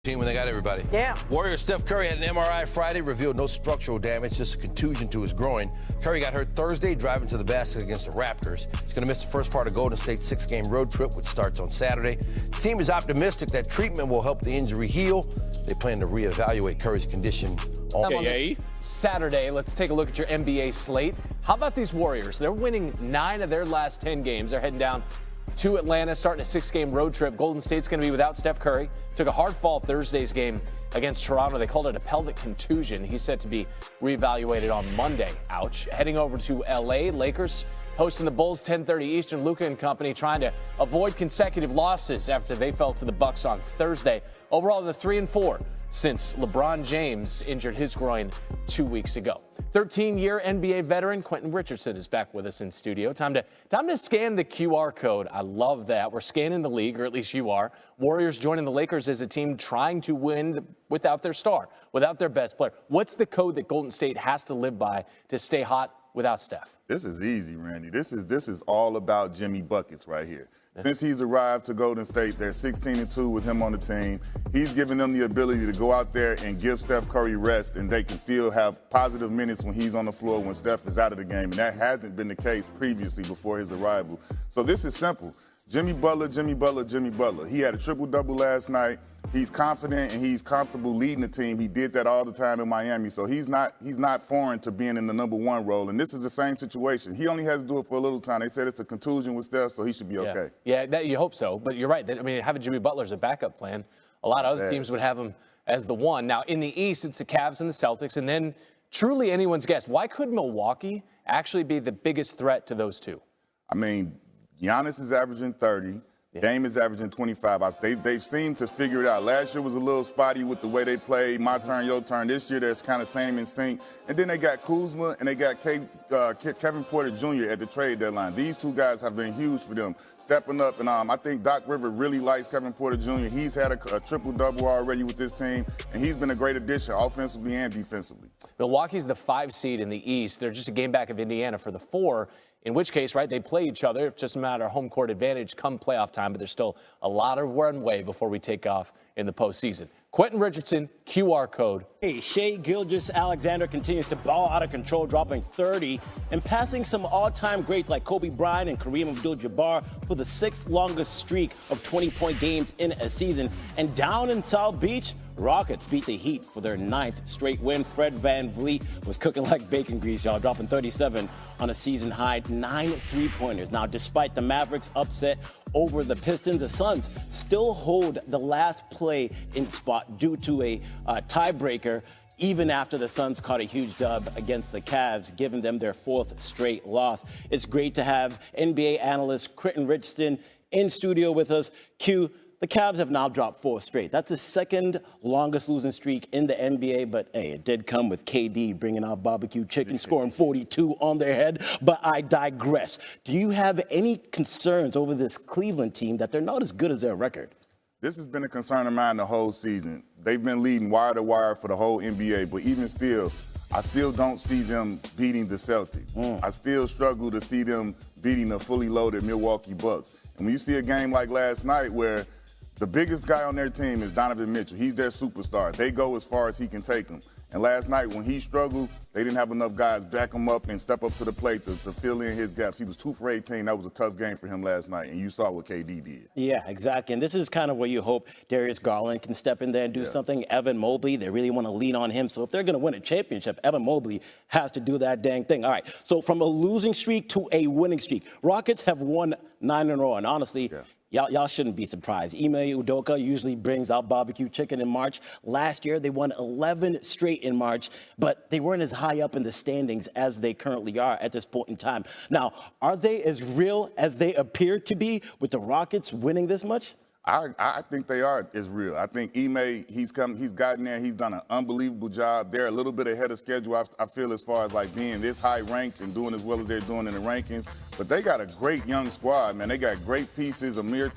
Team when they got everybody. Yeah. Warriors Steph Curry had an MRI Friday, revealed no structural damage, just a contusion to his groin. Curry got hurt Thursday driving to the basket against the Raptors. He's going to miss the first part of Golden State's 6-game road trip, which starts on Saturday. The team is optimistic that treatment will help the injury heal. They plan to reevaluate Curry's condition on Saturday. Let's take a look at your NBA slate. How about these Warriors? They're winning 9 of their last 10 games. They're heading down to Atlanta, starting a 6-game road trip. Golden State's going to be without Steph Curry. Took a hard fall Thursday's game against Toronto. They called it a pelvic contusion. He's set to be reevaluated on Monday. Ouch. Heading over to L.A., Lakers hosting the Bulls 10:30 Eastern. Luka and company trying to avoid consecutive losses after they fell to the Bucks on Thursday. Overall, they're 3-4 since LeBron James injured his groin 2 weeks ago. 13-year NBA veteran Quentin Richardson is back with us in studio. Time to scan the QR code. I love that. We're scanning the league, or at least you are. Warriors joining the Lakers as a team trying to win without their star, without their best player. What's the code that Golden State has to live by to stay hot without Steph? This is easy, Randy. This is all about Jimmy Buckets right here. Since he's arrived to Golden State, they're 16-2 with him on the team. He's given them the ability to go out there and give Steph Curry rest, and they can still have positive minutes when he's on the floor when Steph is out of the game. And that hasn't been the case previously before his arrival. So this is simple. Jimmy Butler, Jimmy Butler, Jimmy Butler. He had a triple-double last night. He's confident and he's comfortable leading the team. He did that all the time in Miami. So he's not foreign to being in the number one role. And this is the same situation. He only has to do it for a little time. They said it's a contusion with Steph, so he should be okay. Yeah, you hope so. But you're right. I mean, having Jimmy Butler as a backup plan, a lot of other teams would have him as the one. Now, in the East, it's the Cavs and the Celtics. And then truly anyone's guess. Why could Milwaukee actually be the biggest threat to those two? I mean, Giannis is averaging 30. Dame is averaging 25. They've seemed to figure it out. Last year was a little spotty with the way they played. My turn, your turn. This year, they're kind of same in sync. And then they got Kuzma and they got Kevin Porter Jr. at the trade deadline. These two guys have been huge for them, stepping up. And I think Doc Rivers really likes Kevin Porter Jr. He's had a triple-double already with this team, and he's been a great addition offensively and defensively. Milwaukee's the 5 seed in the East. They're just a game back of Indiana for the 4. In which case, right, they play each other. It's just a matter of home court advantage come playoff time, but there's still a lot of runway before we take off in the postseason. Quentin Richardson, QR code. Hey, Shai Gilgeous-Alexander continues to ball out of control, dropping 30 and passing some all-time greats like Kobe Bryant and Kareem Abdul-Jabbar for the 6th longest streak of 20-point games in a season. And down in South Beach, Rockets beat the Heat for their 9th straight win. Fred VanVleet was cooking like bacon grease, y'all, dropping 37 on a season-high 9 3-pointers. Now, despite the Mavericks' upset over the Pistons, the Suns still hold the last play in spot due to a tiebreaker, even after the Suns caught a huge dub against the Cavs, giving them their 4th straight loss. It's great to have NBA analyst Quentin Richardson in studio with us. Q, the Cavs have now dropped 4 straight. That's the 2nd longest losing streak in the NBA, but hey, it did come with KD bringing out barbecue chicken, scoring 42 on their head. But I digress. Do you have any concerns over this Cleveland team that they're not as good as their record? This has been a concern of mine the whole season. They've been leading wire to wire for the whole NBA, but even still, I still don't see them beating the Celtics. I still struggle to see them beating the fully loaded Milwaukee Bucks. And when you see a game like last night where the biggest guy on their team is Donovan Mitchell. He's their superstar. They go as far as he can take them. And last night when he struggled, they didn't have enough guys back him up and step up to the plate to fill in his gaps. He was 2 for 18. That was a tough game for him last night, and you saw what KD did. Yeah, exactly. And this is kind of where you hope Darius Garland can step in there and do something. Evan Mobley, they really want to lean on him. So if they're going to win a championship, Evan Mobley has to do that dang thing. All right, so from a losing streak to a winning streak, Rockets have won 9 in a row. And honestly, y'all shouldn't be surprised. Ime Udoka usually brings out barbecue chicken in March. Last year, they won 11 straight in March, but they weren't as high up in the standings as they currently are at this point in time. Now, are they as real as they appear to be with the Rockets winning this much? I think they are as real. I think Ime, he's gotten there, he's done an unbelievable job. They're a little bit ahead of schedule, I feel, as far as like being this high ranked and doing as well as they're doing in the rankings. But they got a great young squad, man. They got great pieces, Amir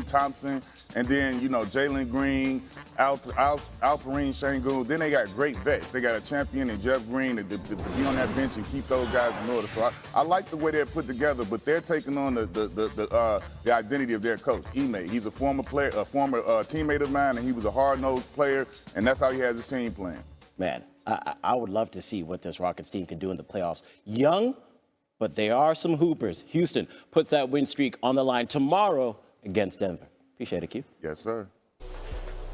Thompson, and then, you know, Jalen Green, Alperen Sengun. Then they got great vets. They got a champion in Jeff Green to be on that bench and keep those guys in order. So I like the way they're put together, but they're taking on the identity of their coach. Ime teammate. He's a former player, a former teammate of mine, and he was a hard-nosed player, and that's how he has his team playing. Man, I would love to see what this Rockets team can do in the playoffs. Young, but they are some hoopers. Houston puts that win streak on the line tomorrow against Denver. Appreciate it, Q. Yes, sir.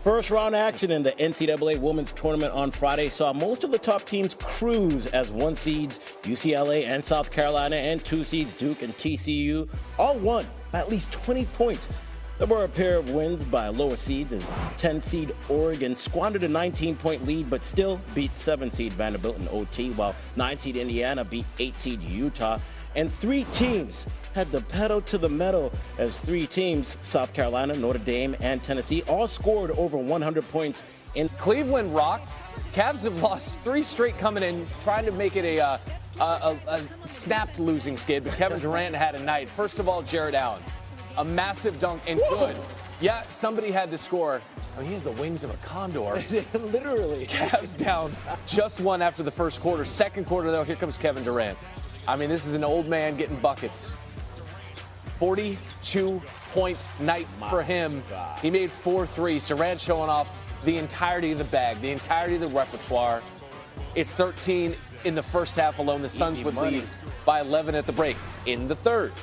First round action in the NCAA Women's Tournament on Friday saw most of the top teams cruise as 1 seeds UCLA and South Carolina and 2 seeds Duke and TCU all won by at least 20 points. There were a pair of wins by lower seeds as 10 seed Oregon squandered a 19-point lead but still beat 7 seed Vanderbilt in OT, while 9 seed Indiana beat 8 seed Utah. And 3 teams had the pedal to the metal as 3 teams, South Carolina, Notre Dame, and Tennessee, all scored over 100 points. In Cleveland rocked. Cavs have lost 3 straight coming in, trying to make it a snapped losing skid, but Kevin Durant had a night. First of all, Jared Allen, a massive dunk and good. Yeah, somebody had to score. Oh, he has the wings of a condor. Literally. Cavs down just 1 after the first quarter. Second quarter, though, here comes Kevin Durant. I mean, this is an old man getting buckets. 42-point night for him. He made 4 threes. Durant showing off the entirety of the bag, the entirety of the repertoire. It's 13 in the first half alone. The Suns would lead by 11 at the break in the third.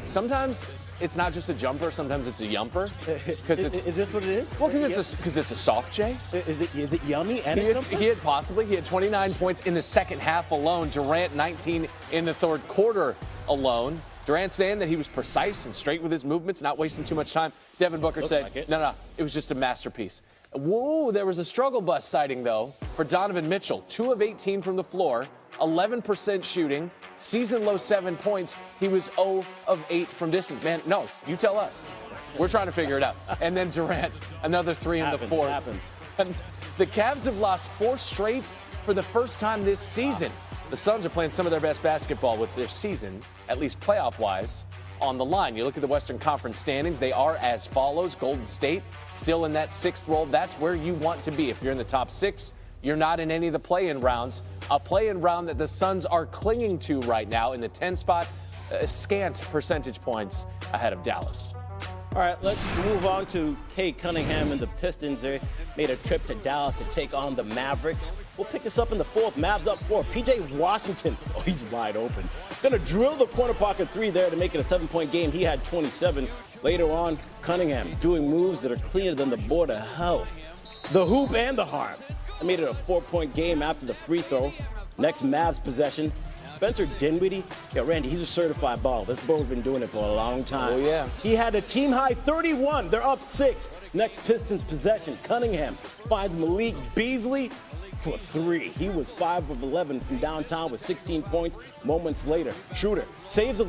Sometimes it's not just a jumper. Sometimes it's a yumper. Is this what it is? Well, because it's a soft J. Is it yummy and He had 29 points in the second half alone. Durant 19 in the third quarter alone. Durant saying that he was precise and straight with his movements, not wasting too much time. Devin Booker said, no, it was just a masterpiece. Whoa, there was a struggle bus sighting, though, for Donovan Mitchell. 2 of 18 from the floor, 11% shooting, season low 7 points. He was 0 of 8 from distance. Man, no, you tell us. We're trying to figure it out. And then Durant, another 3 in the fourth. Happens. And the Cavs have lost 4 straight for the first time this season. The Suns are playing some of their best basketball with their season, at least playoff-wise, on the line. You look at the Western Conference standings, they are as follows. Golden State still in that 6th role. That's where you want to be. If you're in the top 6, you're not in any of the play-in rounds. A play-in round that the Suns are clinging to right now in the 10 spot, scant percentage points ahead of Dallas. All right, let's move on to Kate Cunningham and the Pistons. They made a trip to Dallas to take on the Mavericks. We'll pick this up in the 4th. Mavs up 4. P.J. Washington, he's wide open. Gonna drill the corner pocket 3 there to make it a 7-point game. He had 27. Later on, Cunningham doing moves that are cleaner than the board of health. The hoop and the heart. I made it a 4-point game after the free throw. Next Mavs possession. Spencer Dinwiddie, Randy, he's a certified baller. This bro's been doing it for a long time. Oh, yeah. He had a team-high 31. They're up 6. Next Pistons possession. Cunningham finds Malik Beasley for 3. He was 5 of 11 from downtown with 16 points. Moments later, Schroeder saves a